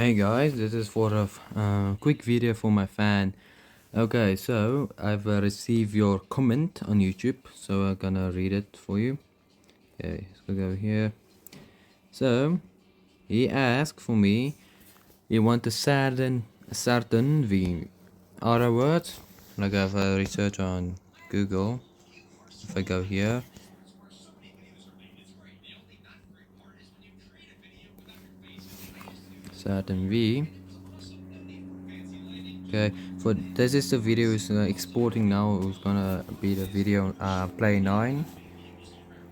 Hey guys, this is for a quick video for my fan. Okay, so I've received your comment on YouTube, so I'm gonna read it for you. Okay, let's go here. So he asked for me. He want a Saturn V. Other words, like I've researched on Google. If I go here, Saturn V. Okay, for this is the video is exporting now. It's gonna be the video play 9.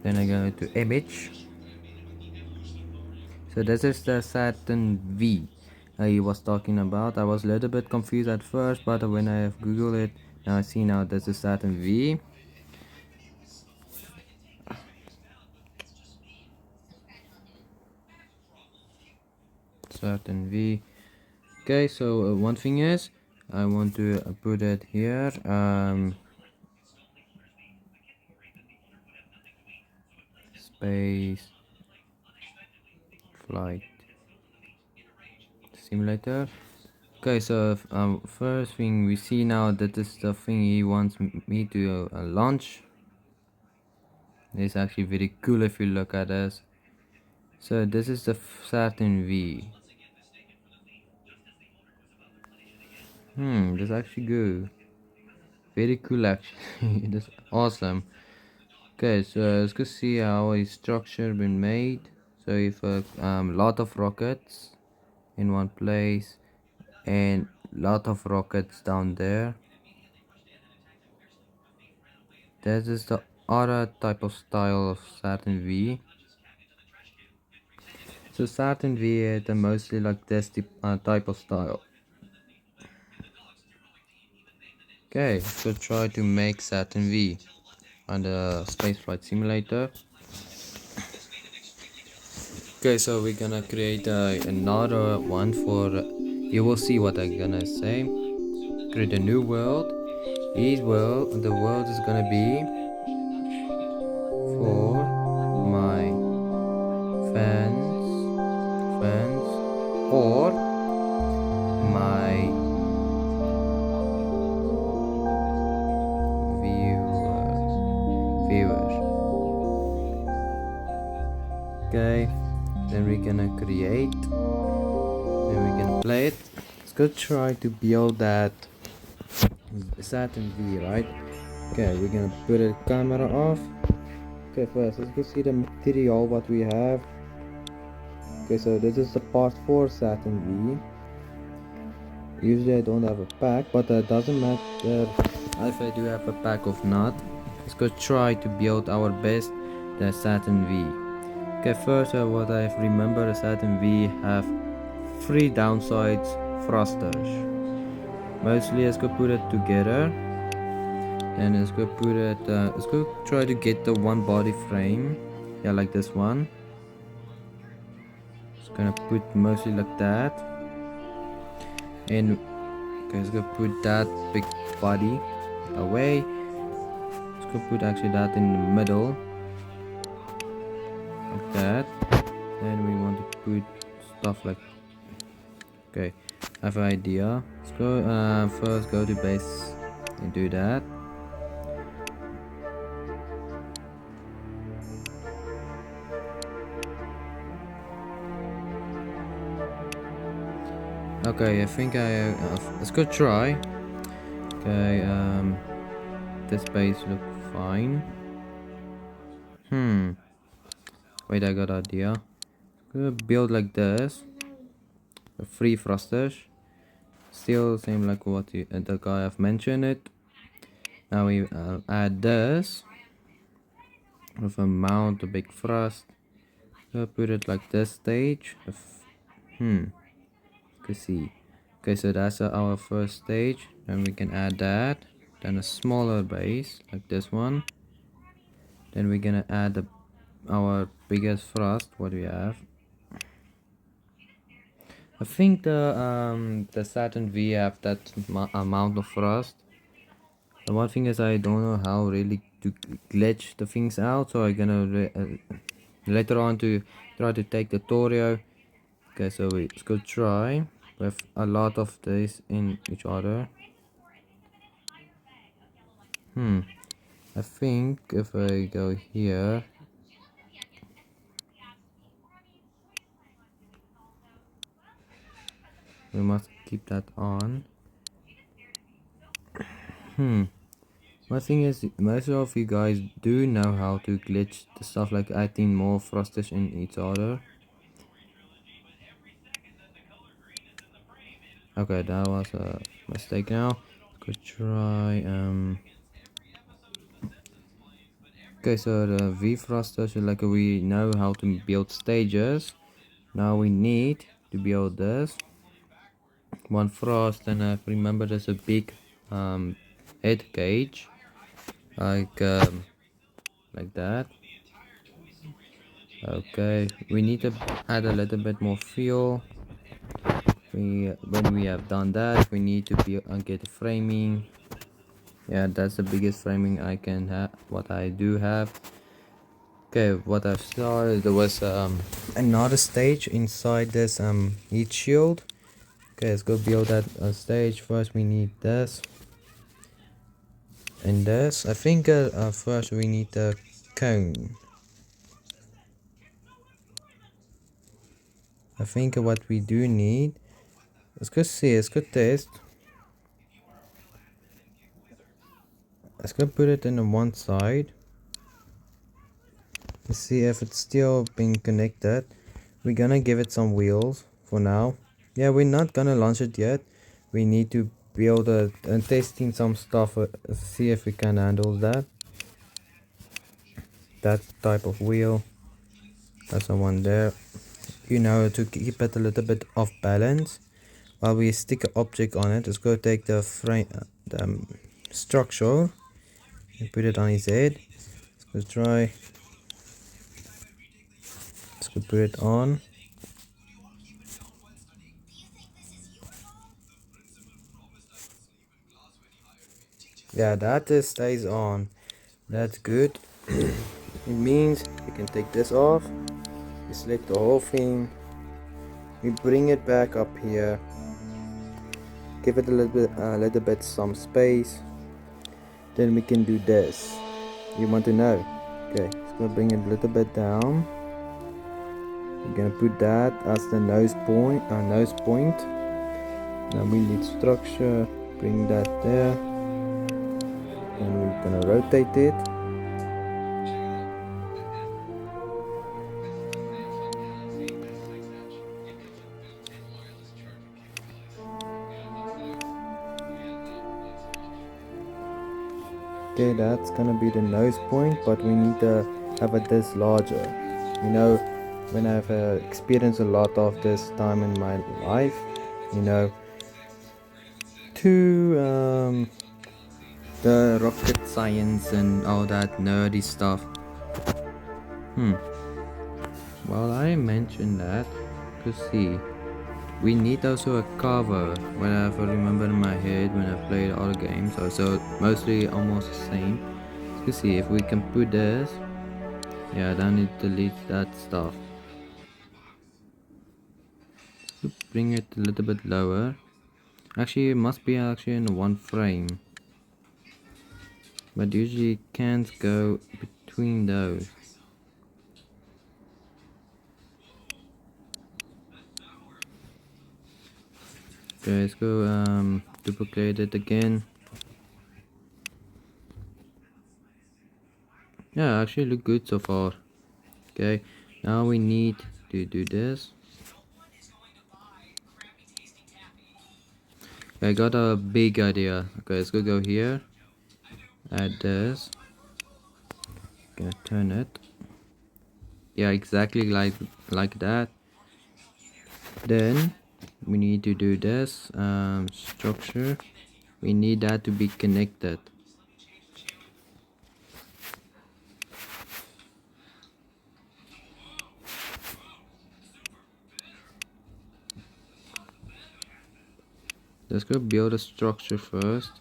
Then I go to image. So this is the Saturn V he was talking about. I was a little bit confused at first, but when I have googled it, now I see now this is Saturn V. Saturn V. Okay, so one thing is I want to put it here. Space flight simulator. Okay, so first thing we see now that is the thing he wants me to launch. It's actually very cool if you look at this. So this is the Saturn V. That's actually good. Very cool actually. That's awesome. Okay, so let's go see how a structure been made. So if a lot of rockets in one place and lot of rockets down there. This is the other type of style of Saturn V. So Saturn V is mostly like this type of style. Okay, so try to make Saturn V on the spaceflight simulator. Okay, so we're gonna create another one for you will see what I'm gonna say. Create a new world. The world is gonna be for my fans or my viewers. Okay, then we're gonna create, then we're gonna play it. Let's go try to build that Saturn V, right? Okay, we're gonna put the camera off. Okay, first let's go see the material what we have. Okay, so this is the part 4 Saturn V. Usually I don't have a pack, but it doesn't matter if I do have a pack or not. Let's go try to build our best the Saturn V. Okay, first what I remember the Saturn V have 3 downsides thrusters. Mostly let's go put it together. And let's go put it, let's go try to get the one body frame. Yeah, like this one. Just gonna put mostly like that. And okay, let's go put that big body away. Let's go put actually that in the middle. Like that. Then we want to put stuff like, okay, I have an idea. Let's go first go to base and do that. Okay, I think let's go try. Okay, this base look fine. Wait, I got an idea. Gonna build like this. 3 thrusters. Still same like what the guy have mentioned it. Now we add this with a mount, a big thrust. Put it like this stage. Can see. Okay, so that's our first stage. Then we can add that. Then a smaller base like this one. Then we're gonna add our biggest thrust. What we have. I think the Saturn V have that amount of thrust. The one thing is I don't know how really to glitch the things out, so I'm gonna later on to try to take the tutorial Okay, so let's go try with a lot of these in each other. I think if I go here, we must keep that on. My thing is, most of you guys do know how to glitch the stuff like adding more thrusters in each other. Okay, that was a mistake now. Let's go try, okay, so the V thrusters, like we know how to build stages. Now we need to build this. One thrust, and I remember there's a big head gauge. Like that. Okay, we need to add a little bit more fuel. When we have done that, we need to get framing. Yeah, that's the biggest framing I can have, what I do have. Okay, what I saw, there was another stage inside this heat shield. Okay, let's go build that stage. First we need this and this. I think first we need the cone. I think what we do need, let's go see, let's go test. Let's go put it in on one side. Let's see if it's still being connected. We're gonna give it some wheels for now. Yeah, we're not gonna launch it yet. We need to build and testing some stuff, see if we can handle that type of wheel. That's the one there. You know, to keep it a little bit off balance while we stick an object on it. Let's go take the frame, the structure, and put it on his head. Let's go try. Let's go put it on. Yeah, that stays on. That's good. It means we can take this off. We select the whole thing. We bring it back up here. Give it a little bit some space. Then we can do this. You want to know? Okay, it's gonna bring it a little bit down. We're gonna put that as the nose point. Now we need structure. Bring that there. And we're gonna rotate it. Okay, that's gonna be the nose point, but we need to have it this larger. You know, when I've experienced a lot of this time in my life, you know, to the rocket science and all that nerdy stuff. Well, I mentioned that to see. We need also a cover. Whenever I remember in my head when I played other games, also mostly almost the same. Let's see if we can put this. Yeah, then it deletes that stuff. Bring it a little bit lower. Actually, it must be actually in one frame. But usually it can't go between those. Okay, let's go duplicate it again. Yeah, actually look good so far. Okay, now we need to do this. Okay, I got a big idea. Okay, let's go here. Add this. Gonna turn it. Yeah, exactly like that. Then we need to do this structure. We need that to be connected. Let's go build a structure first.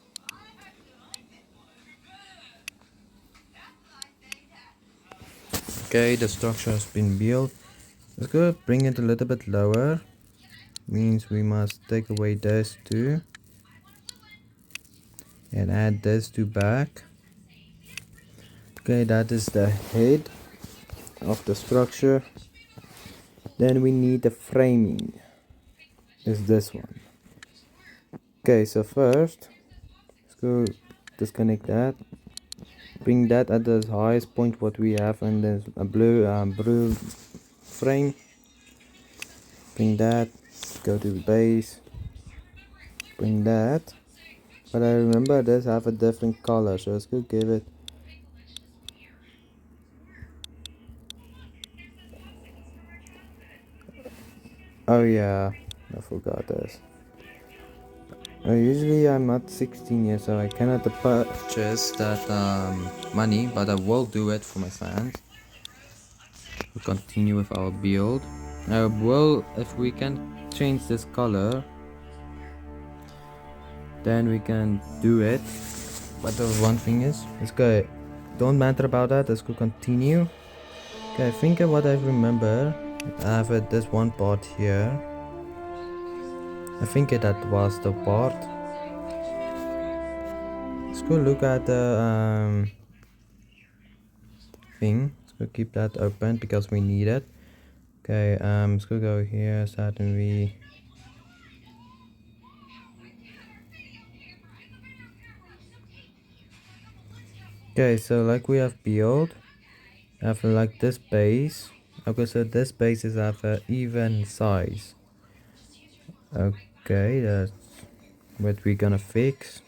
Okay, the structure has been built. Let's go bring it a little bit lower. Means we must take away this two and add this two back. Okay, that is the head of the structure. Then we need the framing, is this one. Okay, so first let's go disconnect that, bring that at the highest point what we have, and there's a blue frame. Bring that, go to the base, bring that. But I remember this have a different color, so let's go give it. Oh yeah, I forgot this. Usually I'm not 16 years, so I cannot purchase that money, but I will do it for my fans. We'll continue with our build. I will, if we can change this color, then we can do it. But the one thing is, let's go. Don't matter about that. Let's go continue. Okay, I think what I remember, I have this one part here. I think that was the part. Let's go look at the thing. Let's go keep that open because we need it. Okay, let's go here, Saturn V. Okay, so like we have built, have like this base. Okay, so this base is of an even size. Okay, that's what we're gonna fix.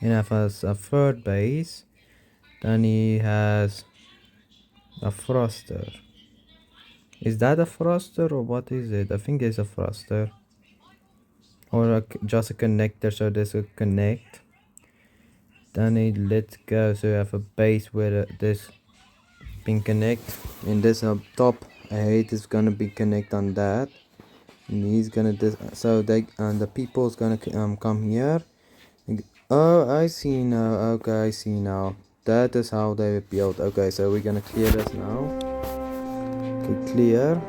And have us a third base. Then he has a thruster. Is that a thruster or what is it? I think it's a thruster. Or just a connector, so this will connect. Then it lets go, so you have a base where this pin connect. And this up top height is gonna be connect on that. And he's gonna so they and the people's gonna come here. Oh, I see now. Okay, I see now. That is how they built. Okay, so we're gonna clear this now. Okay, clear.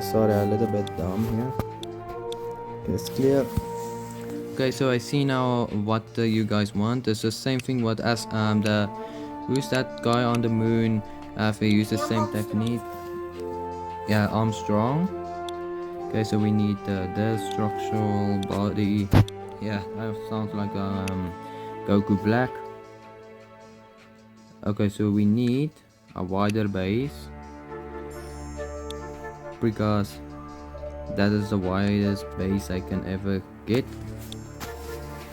Sorry, a little bit dumb here. Okay, it's clear. Okay, so I see now what you guys want. It's the same thing what as the who's that guy on the moon? They use the same technique. Yeah, Armstrong. Okay, so we need the structural body. Yeah, that sounds like Goku Black. Okay, so we need a wider base because that is the widest base I can ever get.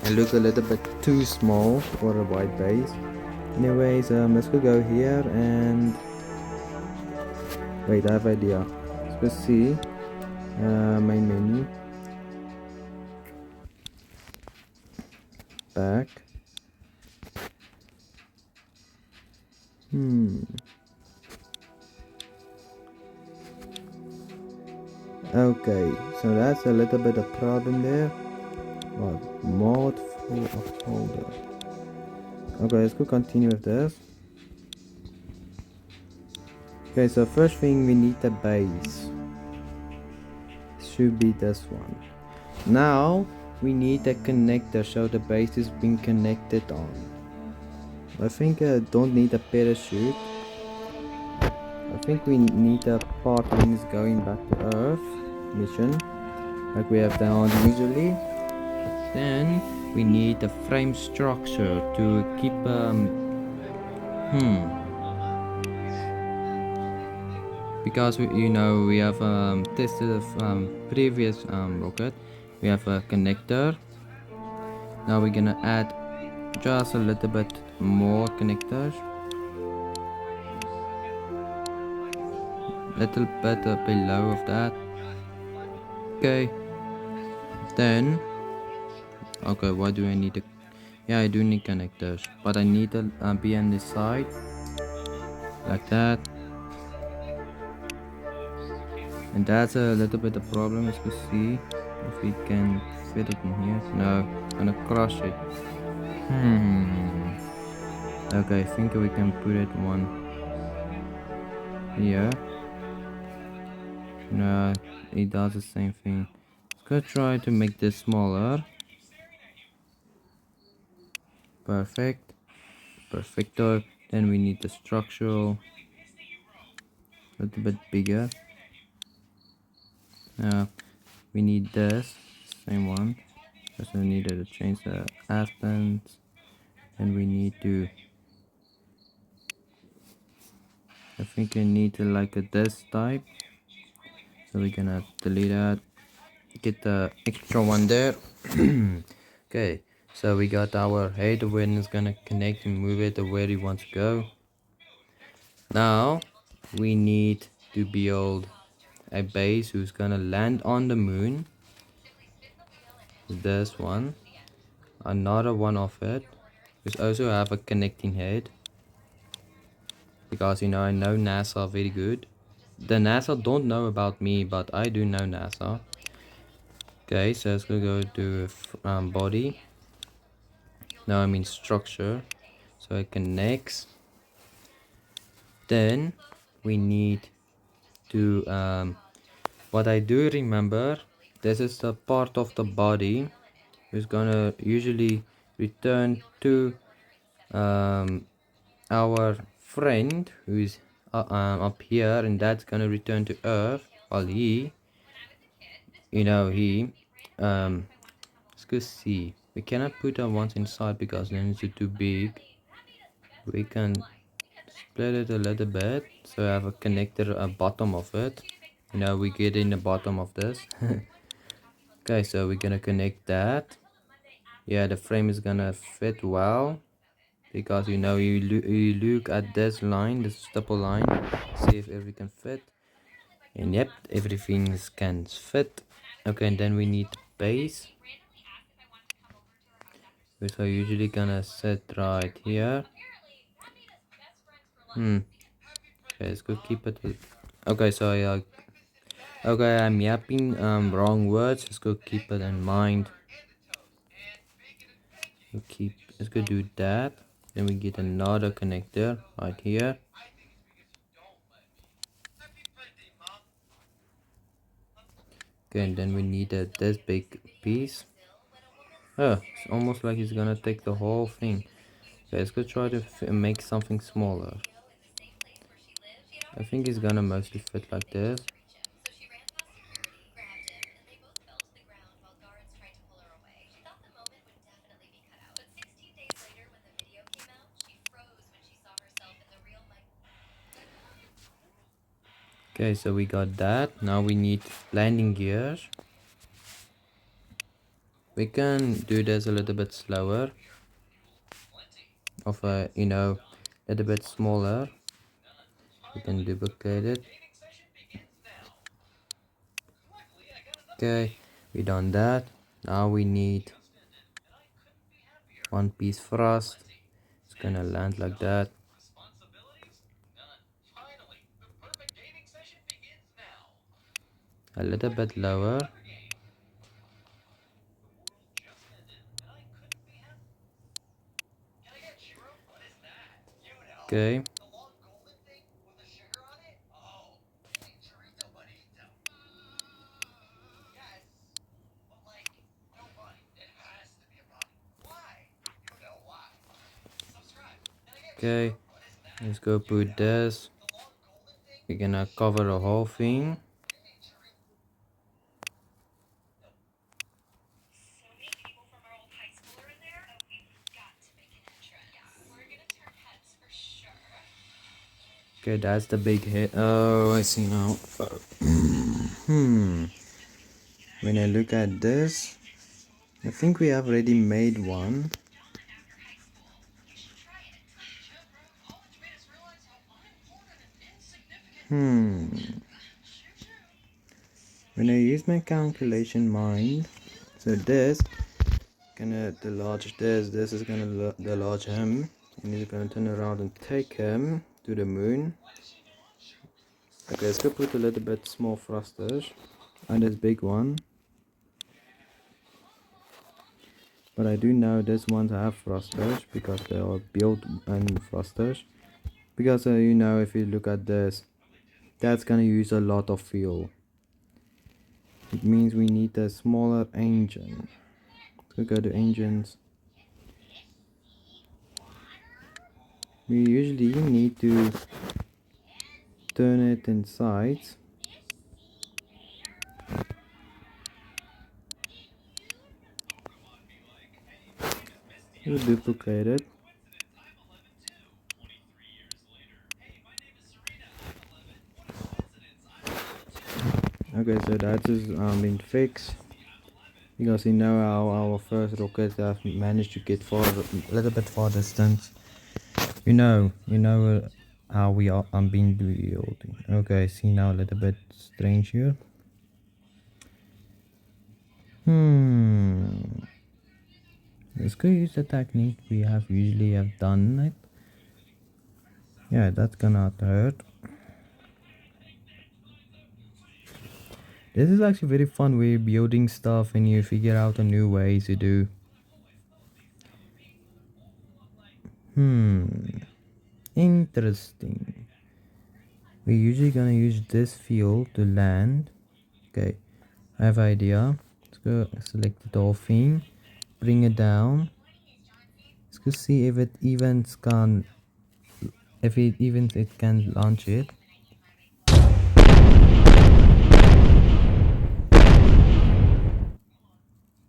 It looks a little bit too small for a wide base. Anyways, let's go here and wait, I have idea. Let's see main menu, back. Okay, so that's a little bit of problem there. What? Mod full of folder. Okay, let's go continue with this. Okay, so first thing we need the base. Should be this one. Now we need a connector so the base is being connected on. I think I don't need a parachute. I think we need a part when it's going back to Earth mission, like we have done usually. Then we need a frame structure to keep because we have tested a previous rocket. We have a connector. Now we're gonna add just a little bit more connectors, little bit below of that. Okay, then okay, what do I need to yeah, I do need connectors, but I need to be on this side like that. And that's a little bit of problem, as we see. If we can fit it in here. No, I'm gonna crush it. Okay, I think we can put it one here. No, it does the same thing. Let's go try to make this smaller. Perfect. Perfecto. Then we need the structural a little bit bigger. We need this same one. Also needed to change the aspects, and we need to. I think we need to like a this type. So we're gonna delete that. Get the extra one there. Okay. So we got our head when it's gonna connect and move it to where it wants to go. Now we need to build a base who's gonna land on the moon. This one, another one of it. We also have a connecting head because I know NASA very good. The NASA don't know about me, but I do know NASA. Okay, so let's go to body. No, I mean structure. So it connects. Then we need to what I do remember, this is the part of the body who's gonna usually return to our friend who's up here, and that's gonna return to Earth while he let's go see. We cannot put them once inside because then it's too big. We can split it a little bit so I have a connector at bottom of it. We get in the bottom of this. Okay, so we're gonna connect that. Yeah, the frame is gonna fit well because you look at this line, this stipple line, see if everything can fit. And yep, everything can fit. Okay, and then we need base, which are usually gonna sit right here. Okay, let's go keep it. Okay, so okay, I'm yapping wrong words. Let's go keep it in mind. Let's go do that. Then we get another connector right here. Okay, and then we need this big piece. Oh, it's almost like he's gonna take the whole thing. Okay, let's go try to make something smaller. I think it's gonna mostly fit like this. Okay, so we got that. Now we need landing gears. We can do this a little bit slower. Of a little bit smaller. We can duplicate it. Okay, we done that. Now we need one piece thrust. It's gonna land like that. A little bit lower. Okay. Okay, let's go put this. We're gonna cover the whole thing. Okay, that's the big hit. Oh, I see now. When I look at this, I think we have already made one. When I use my calculation mind, so this gonna delarge this is gonna delarge him, and he's gonna turn around and take him to the moon. Okay, let's go put a little bit small thrusters and this big one. But I do know this ones have thrusters because they are built in thrusters. Because if you look at this, that's gonna use a lot of fuel. it means we need a smaller engine. So go to engines. We usually need to turn it in sides. We'll duplicate it. Okay, so that is been fixed. Because you know how our first rocket have managed to get far, a little bit far distance. You know how we are being building. Okay, see now a little bit strange here. Let's go use the technique we have usually have done it. Yeah, that's gonna hurt. This is actually very fun way of building stuff and you figure out a new way to do. Interesting. We're usually gonna use this field to land. Okay, I have an idea. Let's go select the whole thing, bring it down. Let's go see if it evens can, if it evens it can launch it.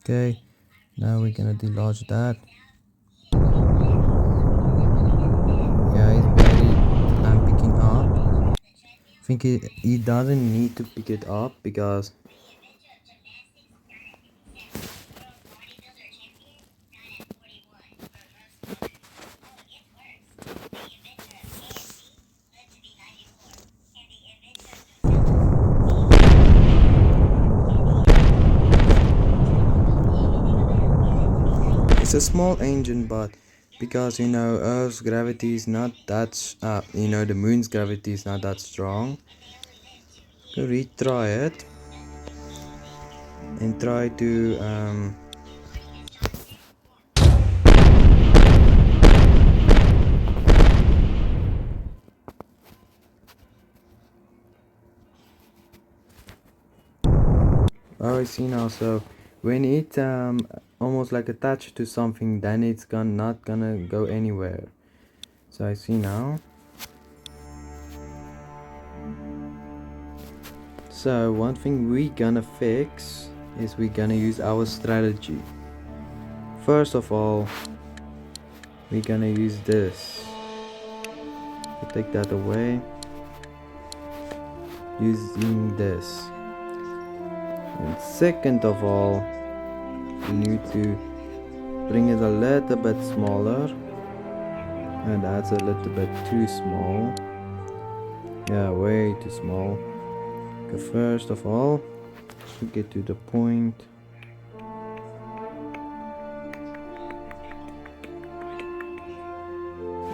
Okay, now we're gonna delodge that. Yeah, it's barely picking up. I think he doesn't need to pick it up because it's a small engine, but because you know Earth's gravity is not that you know the moon's gravity is not that strong. Go retry it and try to oh, I see now. So when it almost like attached to something, then it's not gonna go anywhere. So I see now. So one thing we gonna fix is we gonna use our strategy. First of all, we're gonna use this. So take that away. Using this. And second of all, we need to bring it a little bit smaller. And that's a little bit too small. Yeah, way too small. Okay, first of all, to get to the point.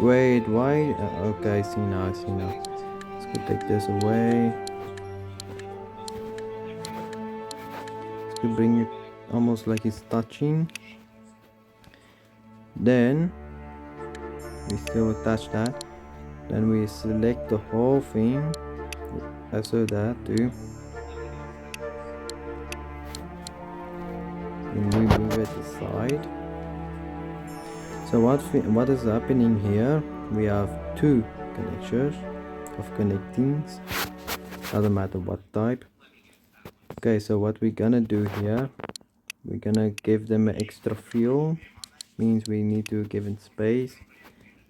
Wait, why? Okay, I see now, Let's go take this away. Let's go bring it almost like it's touching. Then, we still attach that. Then we select the whole thing. So that too. And we move it aside. So what is happening here? We have two connectors of connectings. Doesn't matter what type. Okay, so what we're gonna do here, we're gonna give them an extra fuel. Means we need to give him space.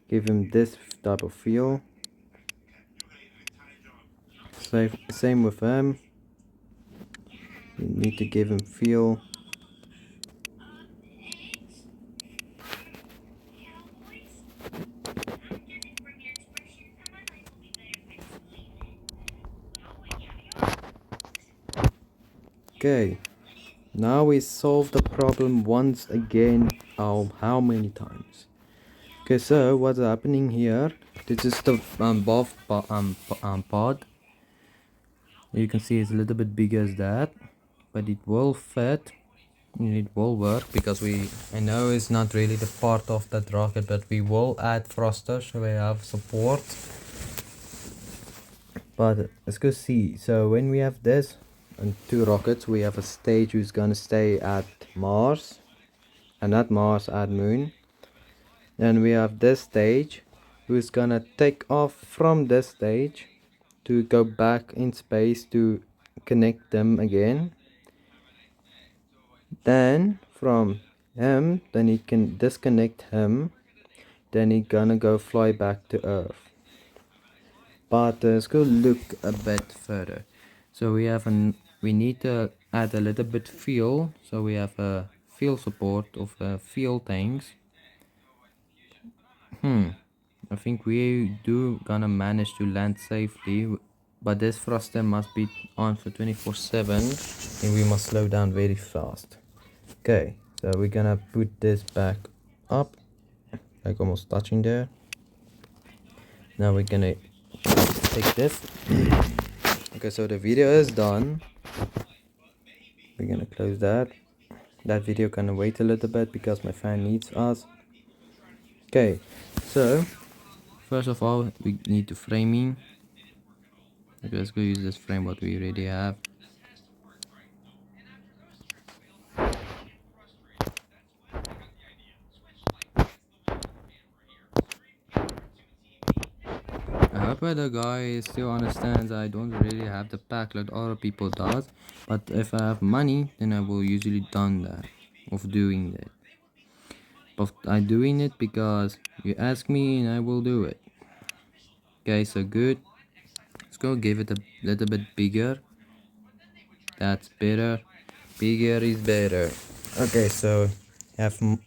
Give him this type of fuel. Same with them. We need to give him fuel. Okay, now we solve the problem once again. How many times? Okay, so what's happening here? This is the pod. You can see it's a little bit bigger as that, but it will fit and it will work because I know it's not really the part of that rocket, but we will add thrusters so we have support. But let's go see. So when we have this, and 2 rockets. We have a stage who's gonna stay at Mars, and at Mars at Moon. Then we have this stage who's gonna take off from this stage to go back in space to connect them again. Then from him, then he can disconnect him. Then he gonna go fly back to Earth. But let's go look a bit further. So we need to add a little bit fuel. So we have a fuel support of fuel tanks. I think we do gonna manage to land safely, but this thruster must be on for 24/7, and we must slow down very fast. Okay, so we're gonna put this back up, like almost touching there. Now we're gonna take this. Okay, so the video is done. We're gonna close that. That video gonna wait a little bit because my fan needs us. Okay, so first of all we need to framing. Okay, let's go use this frame what we already have. I hope the guy still understands I don't really have the pack like other people does, but if I have money then I will usually done that of doing that. But I'm doing it because you ask me and I will do it. Okay, so good. Let's go give it a little bit bigger. That's better. Bigger is better. Okay, so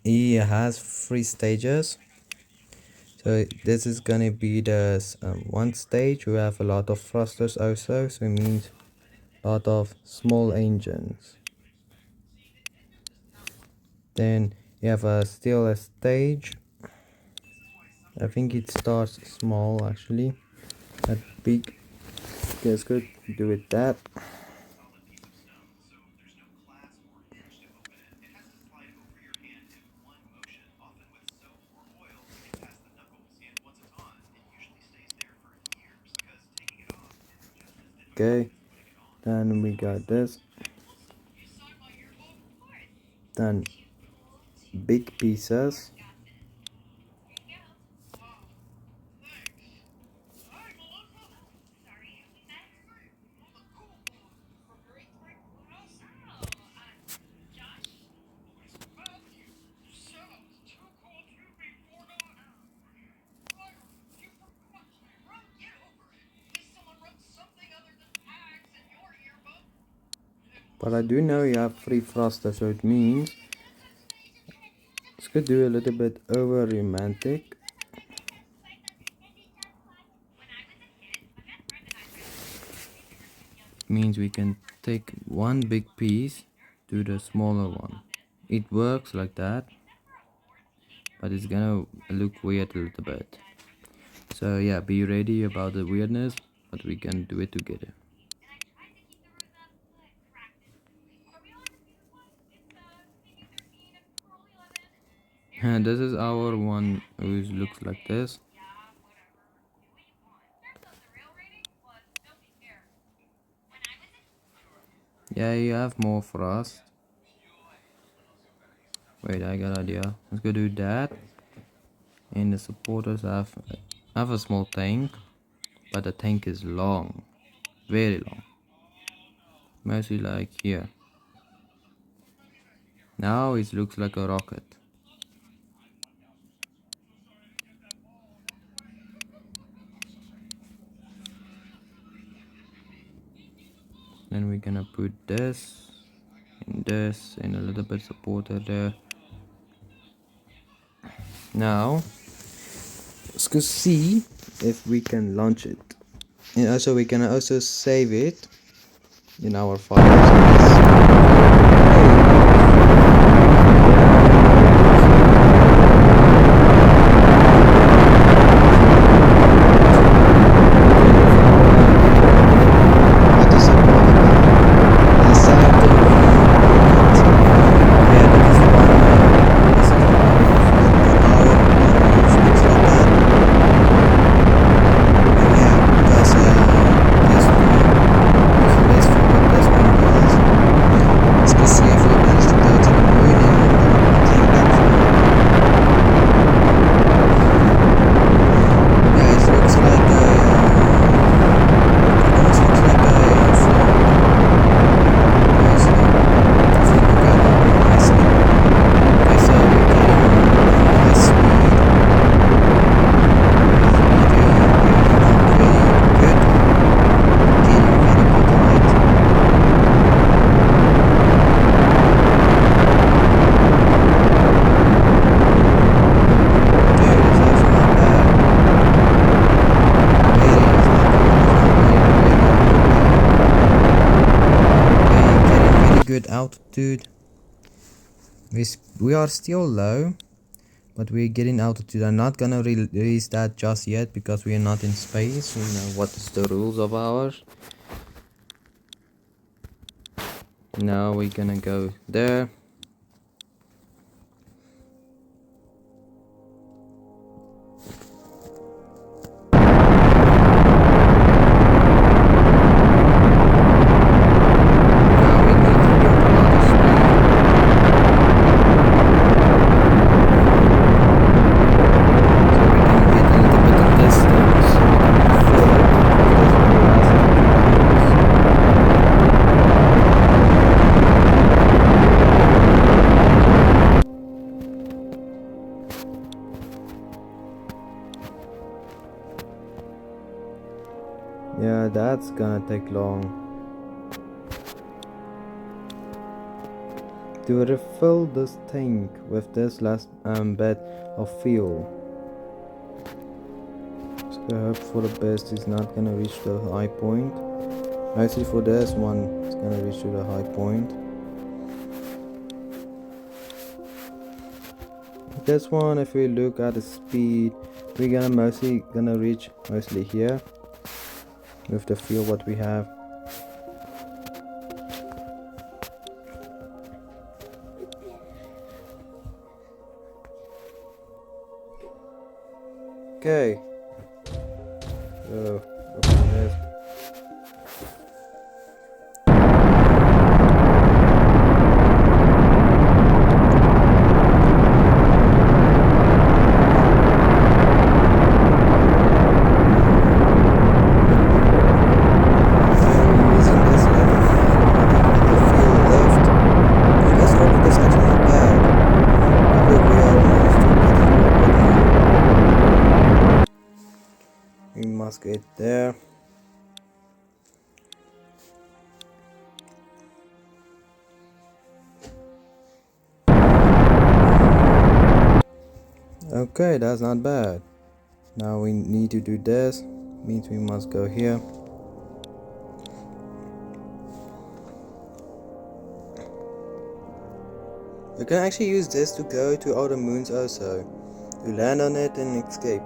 he has 3 stages. So this is gonna be the one stage. We have a lot of thrusters also, so it means a lot of small engines. Then you have still a stage. I think it starts small actually, not big. Okay, let's go do it that. Okay, then we got this. Then big pieces. But I do know you have 3 thrusters, so it means let's go do a little bit over romantic. Means we can take one big piece to the smaller one. It works like that, but it's gonna look weird a little bit. So yeah, be ready about the weirdness, but we can do it together. And this is our one who looks like this. Yeah, you have more for us. Wait, I got an idea. Let's go do that. And the supporters have a small tank, but the tank is long, very long. Mostly like here. Now it looks like a rocket. Then we're gonna put this and a little bit supporter there. Now let's go see if we can launch it, and also we can also save it in our files. This one altitude. We are still low, but we're getting altitude. I'm not gonna release that just yet because we are not in space. You know what is the rules of ours. Now we're gonna go there. Yeah, that's gonna take long. To refill this tank with this last bit of fuel. So I hope for the best it's not gonna reach the high point. Actually for this one it's gonna reach to the high point. This one, if we look at the speed, we're gonna reach mostly here with the fuel what we have. Okay, so open this. We must get there. Okay, that's not bad. Now we need to do this. Means we must go here. You can actually use this to go to other moons also. To land on it and escape.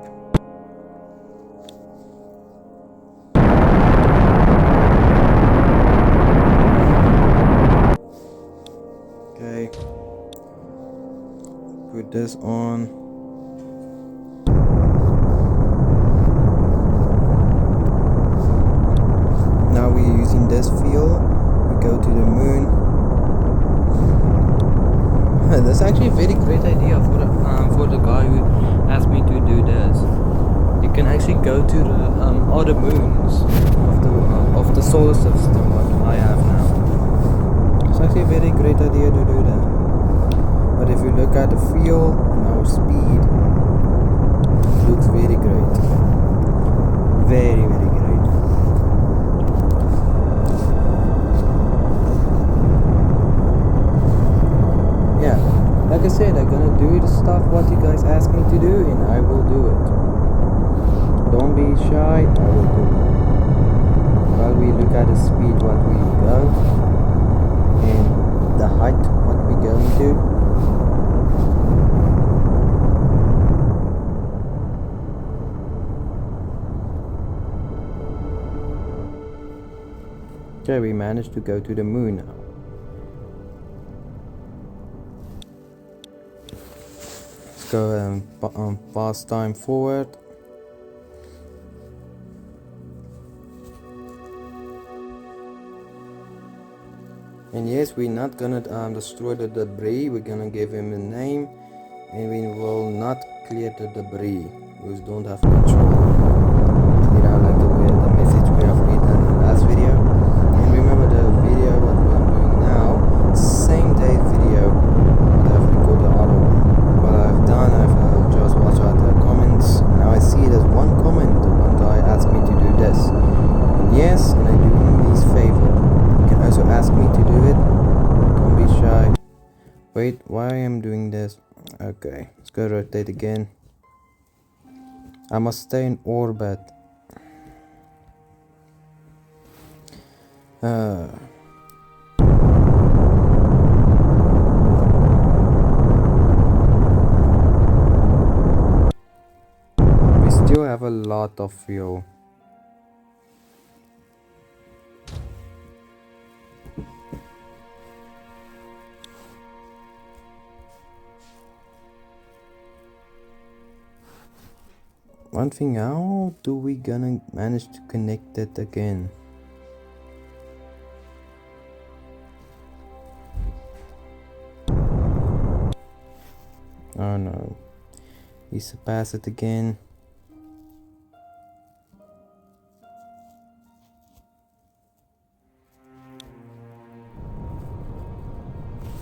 Okay, put this on. Now we're using this fuel. We go to the moon. That's actually a very great idea for the guy who asked me to do this. You can actually go to the other moons of the solar system what I have now. It's actually a very great idea to do that. But if you look at the fuel and our speed, it looks very great. Very, very great. Yeah, like I said, I'm gonna do the stuff what you guys ask me to do, and I will do it. Don't be shy, I will do it. While we look at the speed what we go and the height what we going to. Okay, we managed to go to the moon now. Let's go fast time forward. And yes, we're not gonna destroy the debris. We're gonna give him a name, and we will not clear the debris. We don't have control. You know, like the message we have read in the last video. And remember the video what we are doing now, same day video. But I've recorded the other one. What I've done, I've just watched out the comments. Now I see there's one comment. One guy asked me to do this. And yes, and I do him this favor. You can also ask me to do it. Don't be shy. Wait, why am I doing this? Okay, let's go rotate again. I must stay in orbit. lot of fuel. One thing, how do we gonna manage to connect it again? Oh no, we surpass it again.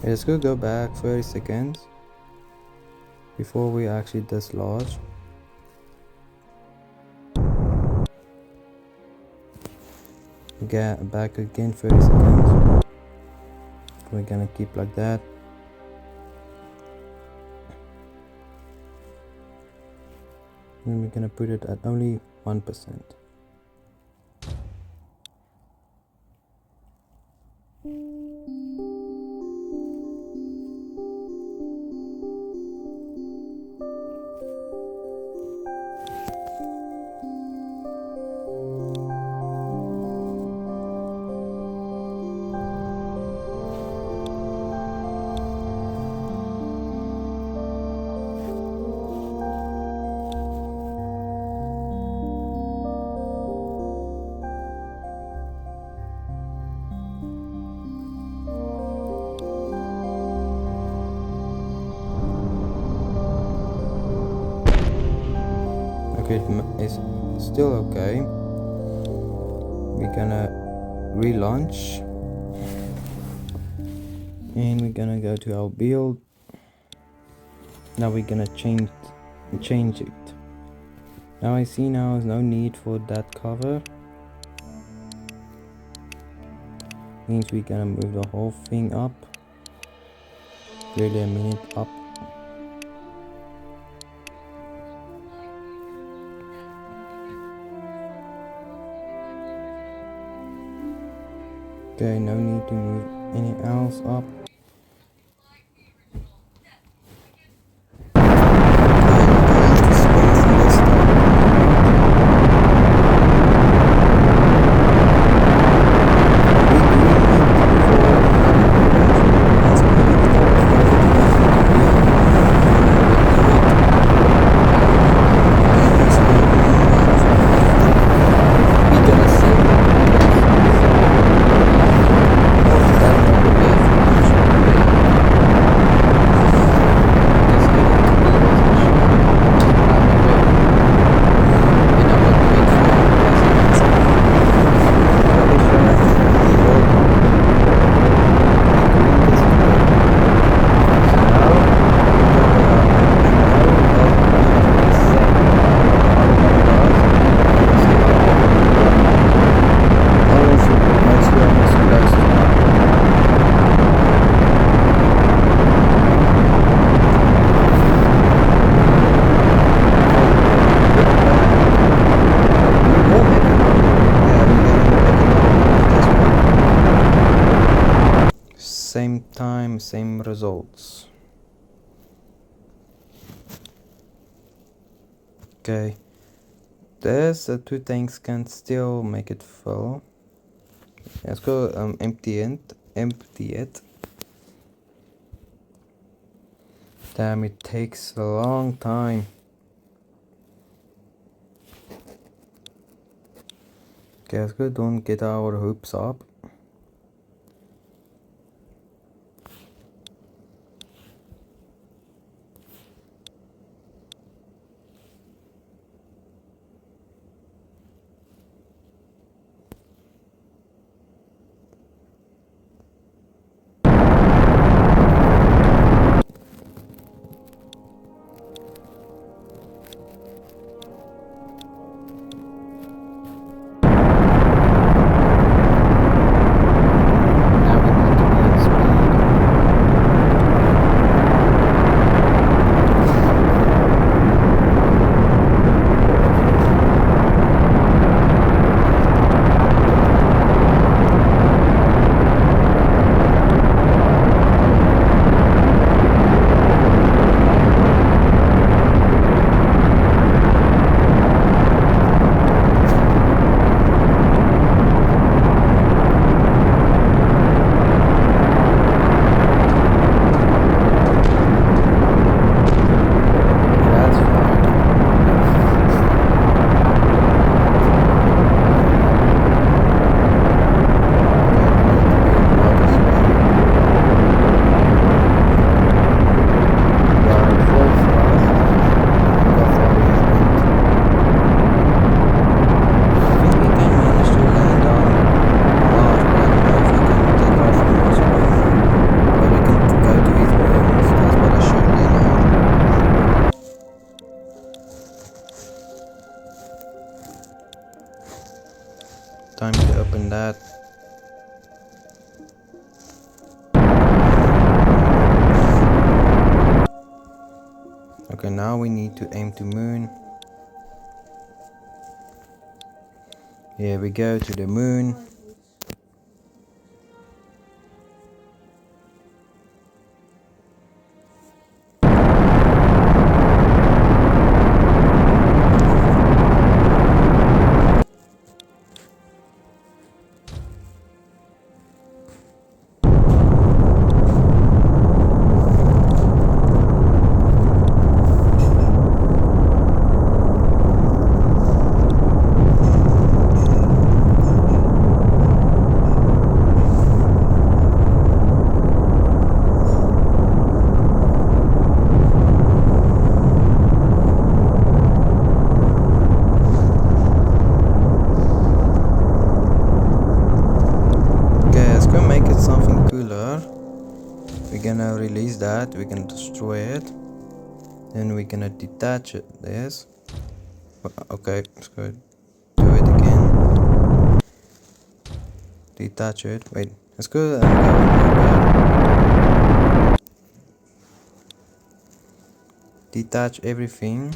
Let's go back 30 seconds before we actually dislodge. Get back again 30 seconds. We're gonna keep like that. And we're gonna put it at only 1%. Okay, it's still okay. We're gonna relaunch and we're gonna go to our build. Now we're gonna change it. Now I see now there's no need for that cover. Means we're gonna move the whole thing up. Really a minute up. Okay, no need to move any else up. Same time, same results. Okay, there's two tanks can still make it full. Let's go empty it. Damn, it takes a long time. Okay, let's go. Don't get our hopes up. that. Okay, now we need to aim to moon. Here we go to the moon. Something cooler. We're gonna release that, we're gonna destroy it, then we're gonna detach it. This okay, let's go do it again. Detach it. Wait, let's go back. Detach everything,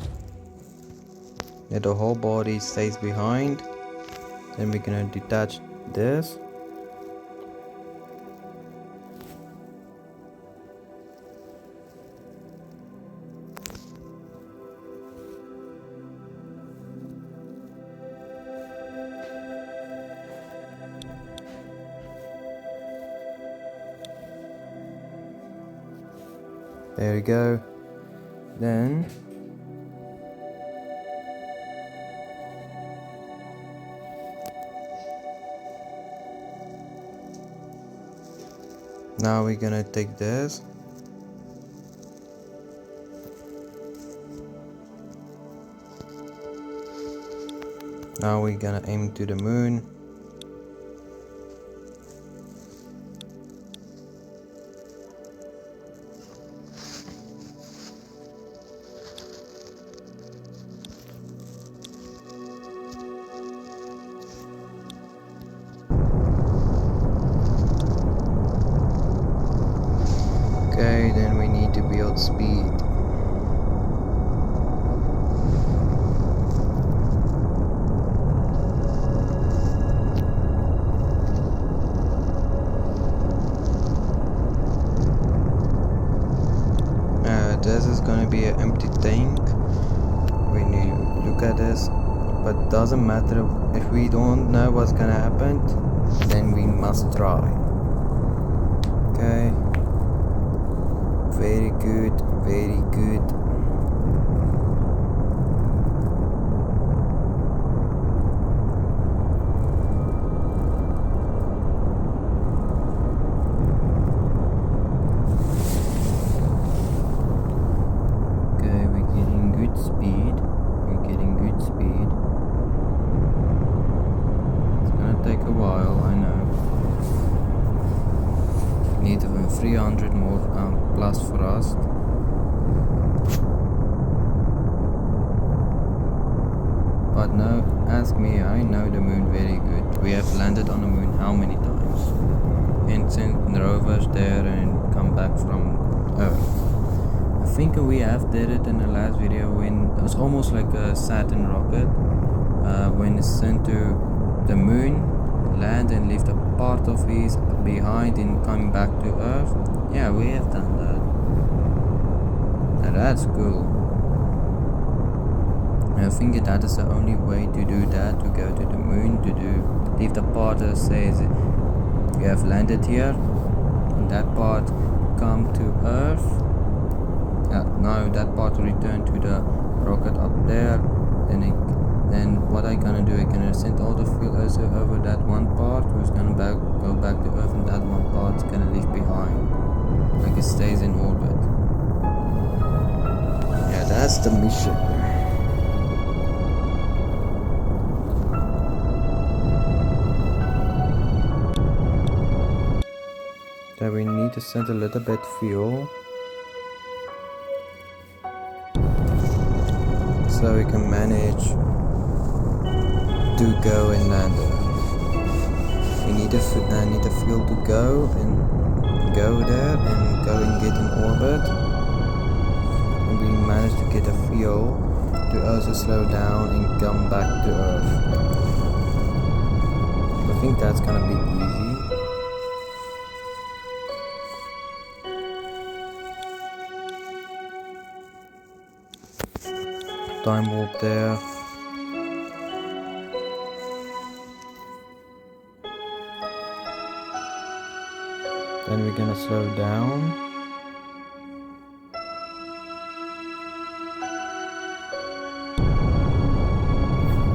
that the whole body stays behind. Then we're gonna detach this. There we go. Then now we're gonna take this. Now we're gonna aim to the moon. Okay, then we need to build speed. This is gonna be an empty tank when you look at this, but doesn't matter if we don't know what's gonna happen, then we must try. Okay, very good, very good. Take a while, I know. Need 300 more plus thrust. But no, ask me, I know the moon very good. We have landed on the moon how many times? And sent rovers there and come back from Earth. I think we have did it in the last video when it was almost like a Saturn rocket. When it's sent to the moon, land and leave a part of his behind and come back to Earth. Yeah, we have done that. Now that's cool. I think that is the only way to do that, to go to the moon, to leave the part that says you have landed here, and that part come to Earth. Now that part return to the rocket up there, then what I gonna do, I gonna send all the fuel over that one part who's gonna go back to Earth, and that one part's gonna leave behind, like it stays in orbit. Yeah, that's the mission. Then we need to send a little bit fuel so we can manage to go and land it. We need a fuel to go there and go and get in orbit. And we managed to get a fuel to also slow down and come back to Earth. I think that's gonna be easy. Time warp there. Then we're gonna slow down.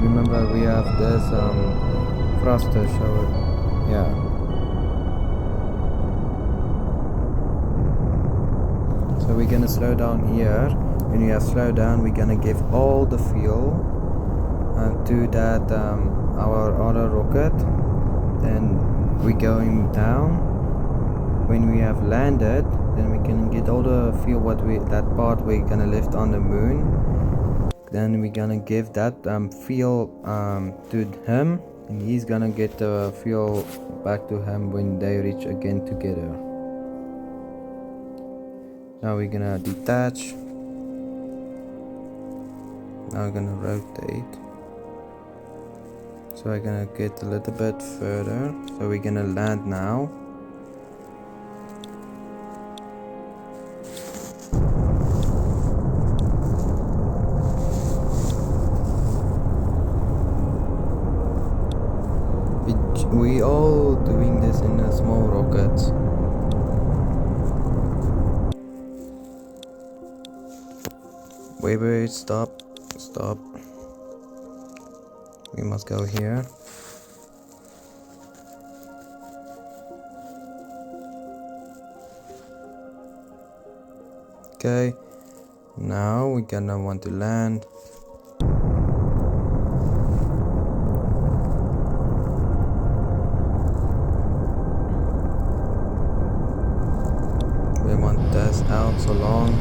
Remember we have this thruster, so yeah. So we're gonna slow down here. When we have slowed down, we're gonna give all the fuel to that our other rocket. Then we're going down. When we have landed, then we can get all the fuel that part we're gonna lift on the moon. Then we're gonna give that fuel to him, and he's gonna get the fuel back to him when they reach again together. Now we're gonna detach. Now we're gonna rotate. So we're gonna get a little bit further. So we're gonna land now. We all doing this in a small rockets. Wait, stop. We must go here. Okay, now we're gonna want to land. We want this out so long.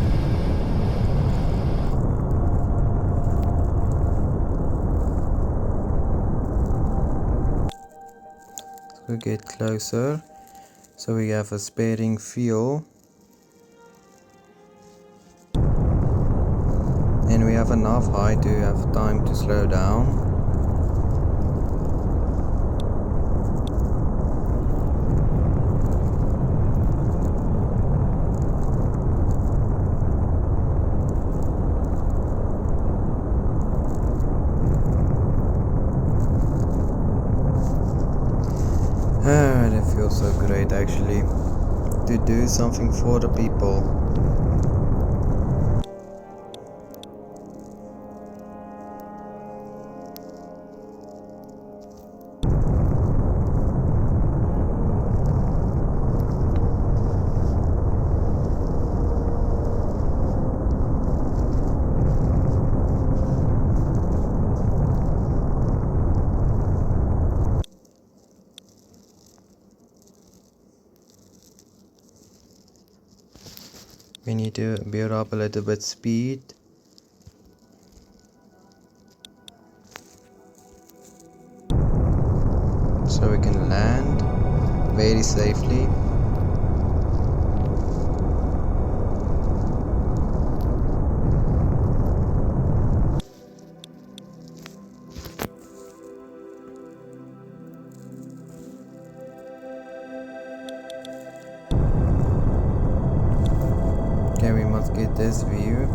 So we get closer. So we have a sparing fuel. And we have enough height to have time to slow down. It feels so great actually to do something for the people. We need to build up a little bit speed. So we can land very safely. Okay, we must get this view.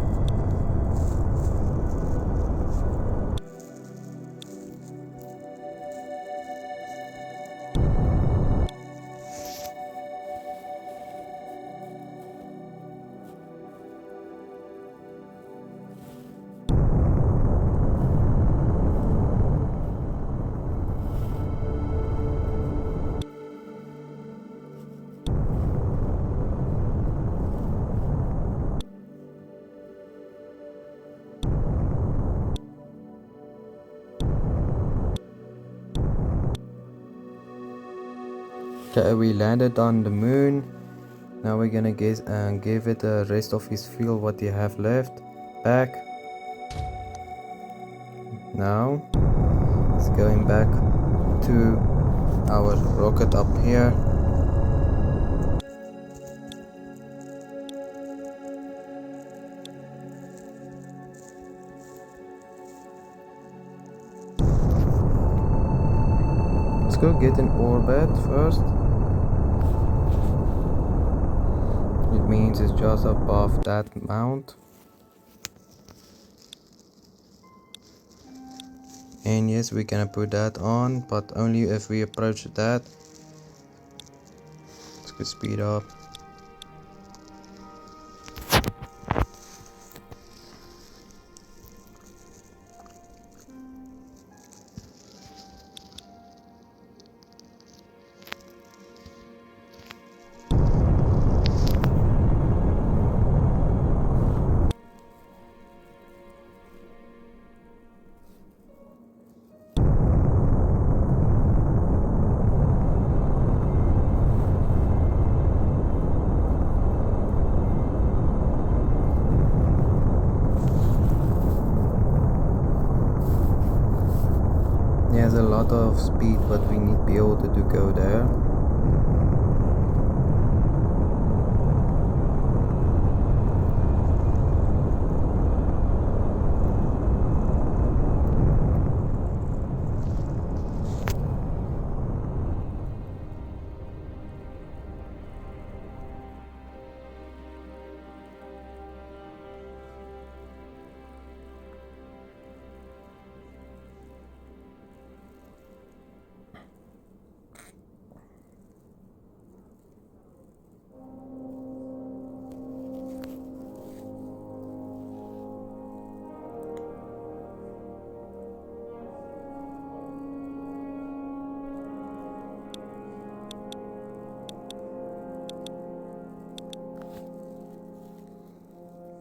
Okay, we landed on the moon. Now we're gonna give it the rest of his fuel what he have left back. Now it's going back to our rocket up here. Let's go get in orbit first. It means it's just above that mount. And yes, we're gonna put that on, but only if we approach that. Let's go speed up. There's a lot of speed, but we need to be able to go there.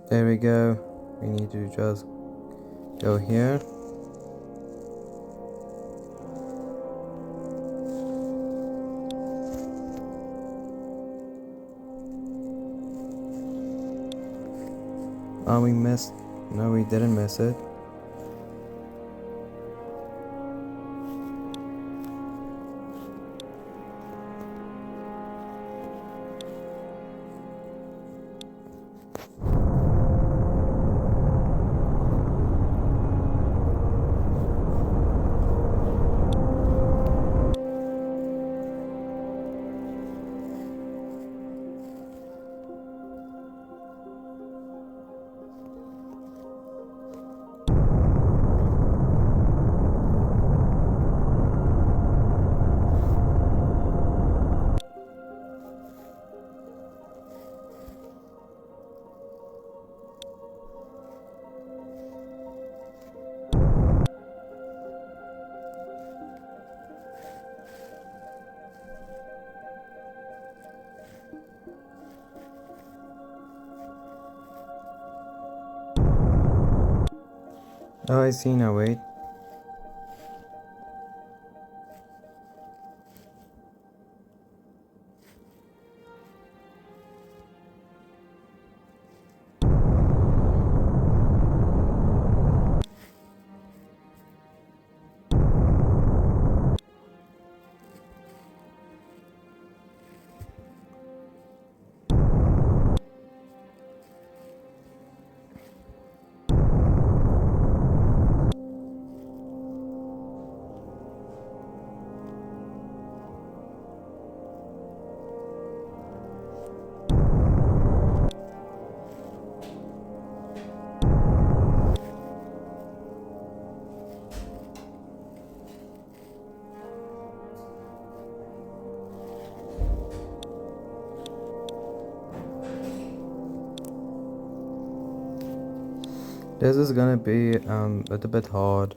There we go. We need to just go here. Oh, we missed. No, we didn't miss it. Oh, I see now, wait. This is gonna be a little bit hard.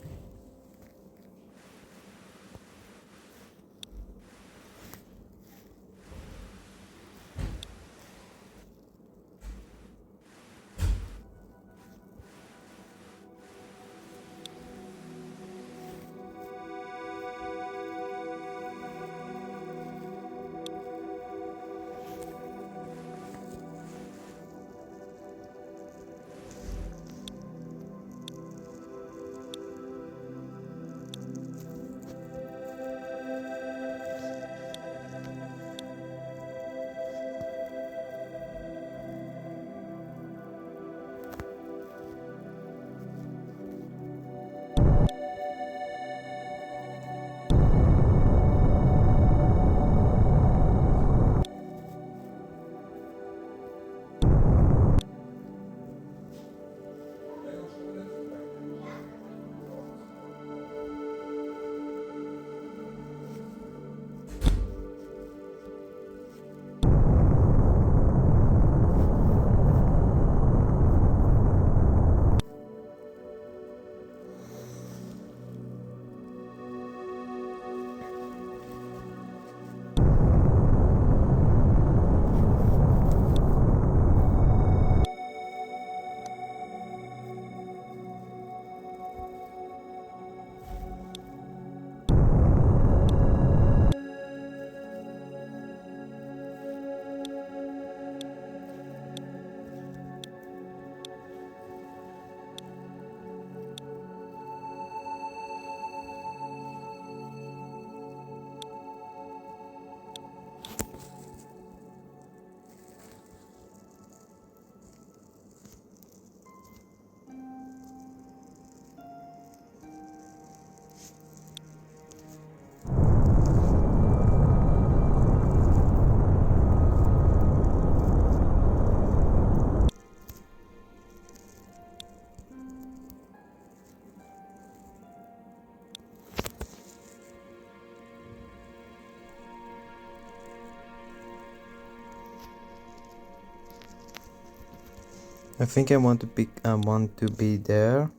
I think I want to be there.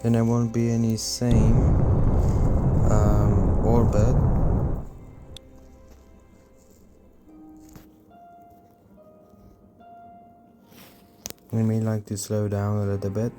Then I won't be any same orbit. I may like to slow down a little bit.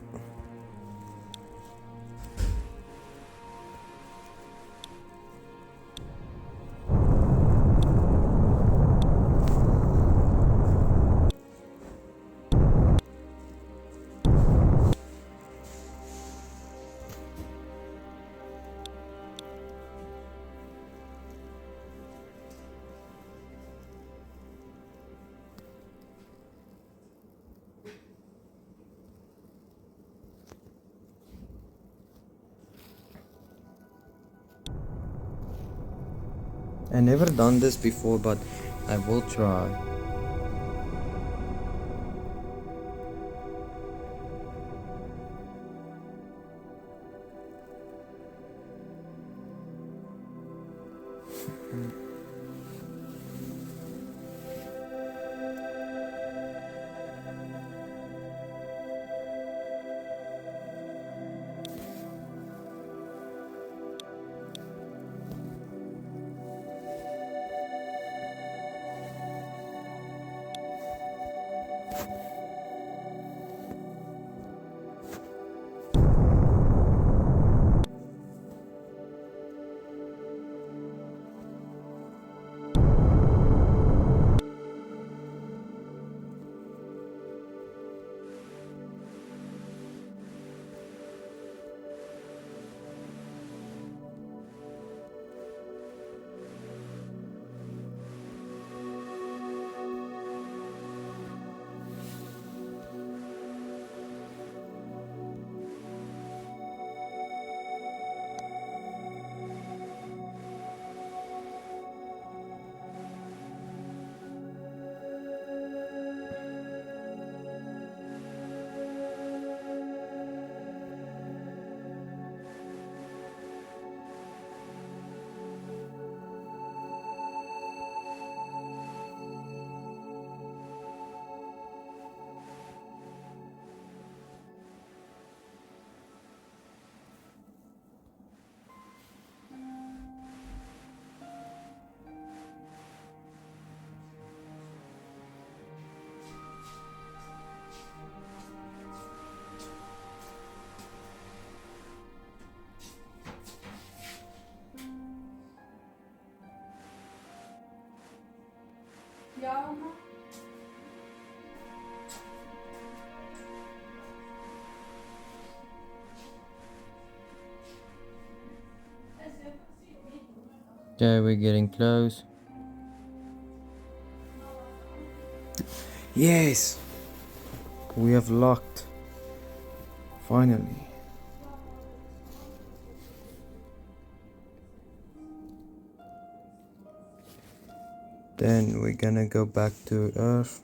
I never done this before, but I will try. Okay, we're getting close. Yes! We have locked. Finally. Then we're gonna go back to Earth.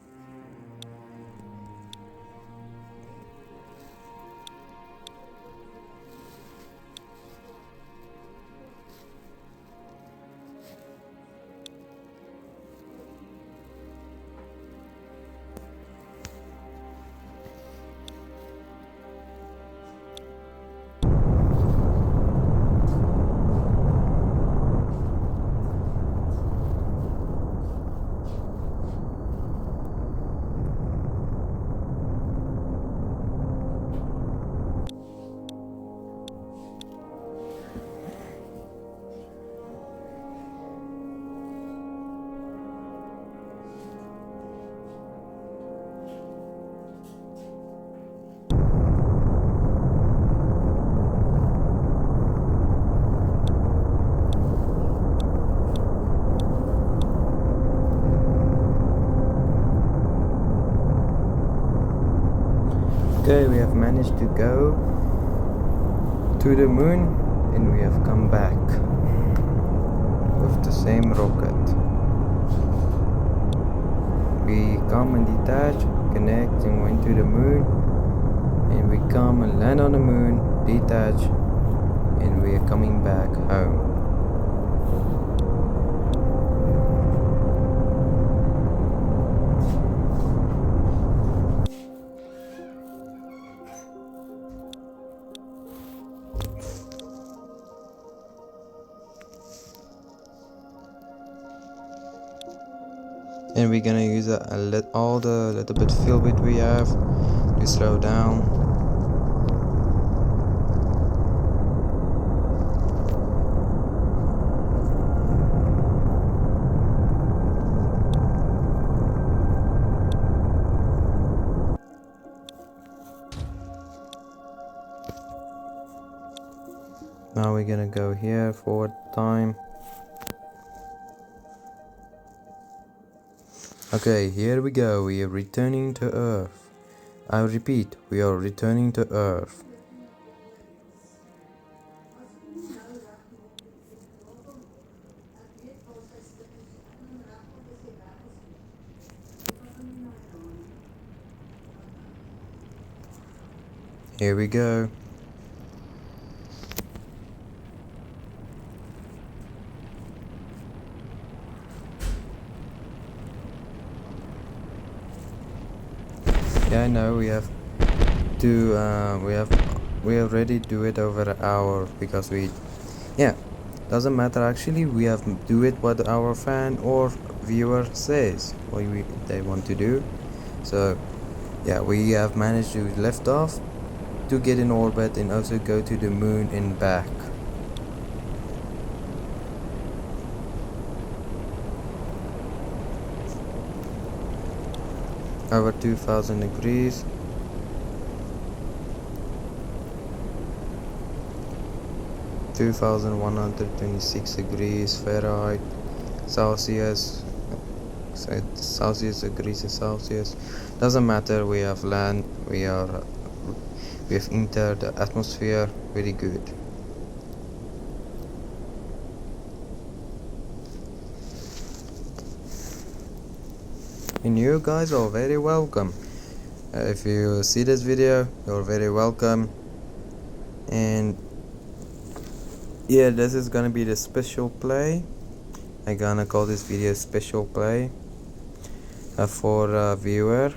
Okay, we have managed to go to the moon and we have come back with the same rocket. We come and detach, connect and went to the moon, and we come and land on the moon, detach, and we are coming back home. and we're gonna use all the little bit fuel bit we have to slow down. Now we're gonna go here forward time. Okay, here we go. We are returning to Earth. I repeat, we are returning to Earth. Here we go. Yeah, I know we have to we already do it over an hour because doesn't matter actually. We have do it what our fan or viewer says what they want to do. So yeah, we have managed to lift off to get in orbit and also go to the moon and back. Over 2000 degrees. (2126 degrees Fahrenheit, Celsius, Celsius degrees Celsius. Doesn't matter. We have land. We have entered the atmosphere. Very good. And you guys are very welcome. If you see this video, you're very welcome. And yeah, this is gonna be the special play. I'm gonna call this video special play for a viewer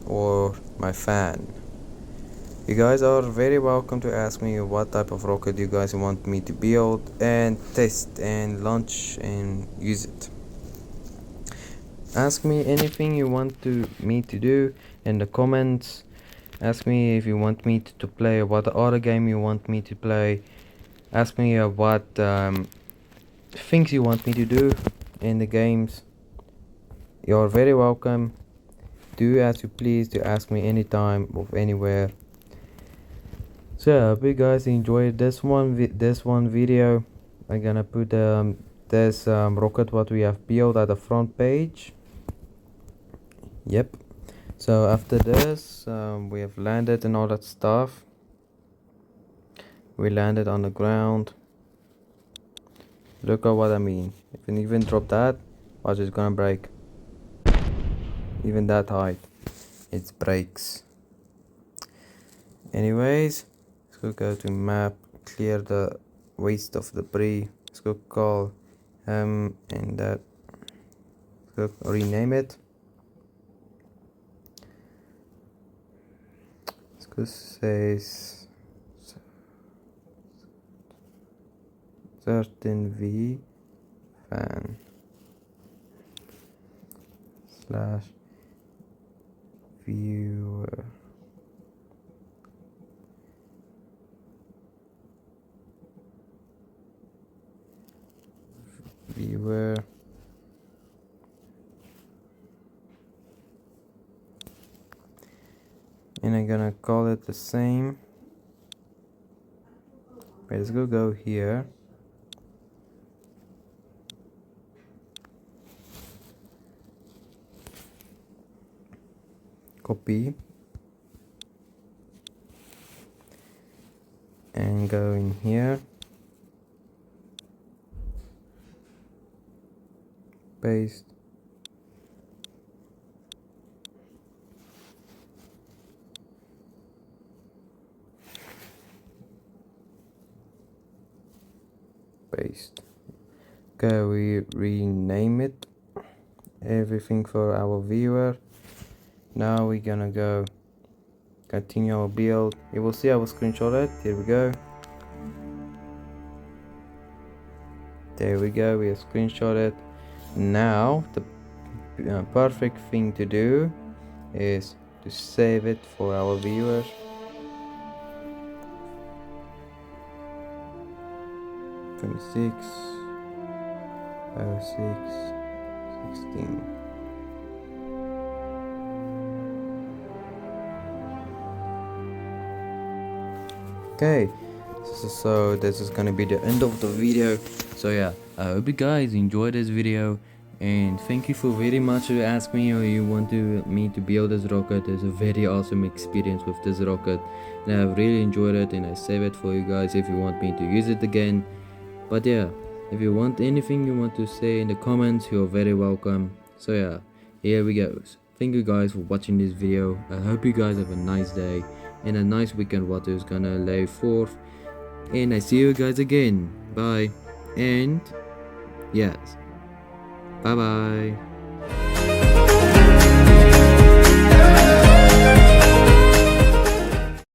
or my fan. You guys are very welcome to ask me what type of rocket you guys want me to build and test and launch and use it. Ask me anything you want me to do in the comments. Ask me if you want me to play, what other game you want me to play. Ask me what things you want me to do in the games. You're very welcome. Do as you please to ask me anytime or anywhere. So I hope you guys enjoyed this one video. I'm gonna put this rocket what we have built at the front page. Yep. So after this we have landed and all that stuff. We landed on the ground. Look at what I mean. If you even drop that, watch, it's gonna break. Even that height, it breaks. Anyways, let's go to map, clear the waste of debris. Let's go call and that. Let's go rename it. Let's go say Saturn V fan / viewer. And I'm gonna call it the same. Wait, let's go here. Copy and go in here, paste, paste. Okay, we rename it, everything for our viewer. Now we're gonna go continue our build. You will see I will screenshot it. Here we go. There we go, we have screenshot it. Now perfect thing to do is to save it for our viewers. (26) 06 16. Okay, so this is gonna be the end of the video. So yeah, I hope you guys enjoyed this video, and thank you for very much to ask me or you want me to build this rocket. It's a very awesome experience with this rocket, and I've really enjoyed it, and I save it for you guys if you want me to use it again. But yeah, if you want anything you want to say in the comments, you're very welcome. So yeah, here we go. Thank you guys for watching this video. I hope you guys have a nice day and a nice weekend what is gonna lay forth, and I see you guys again. Bye, and yes, bye bye.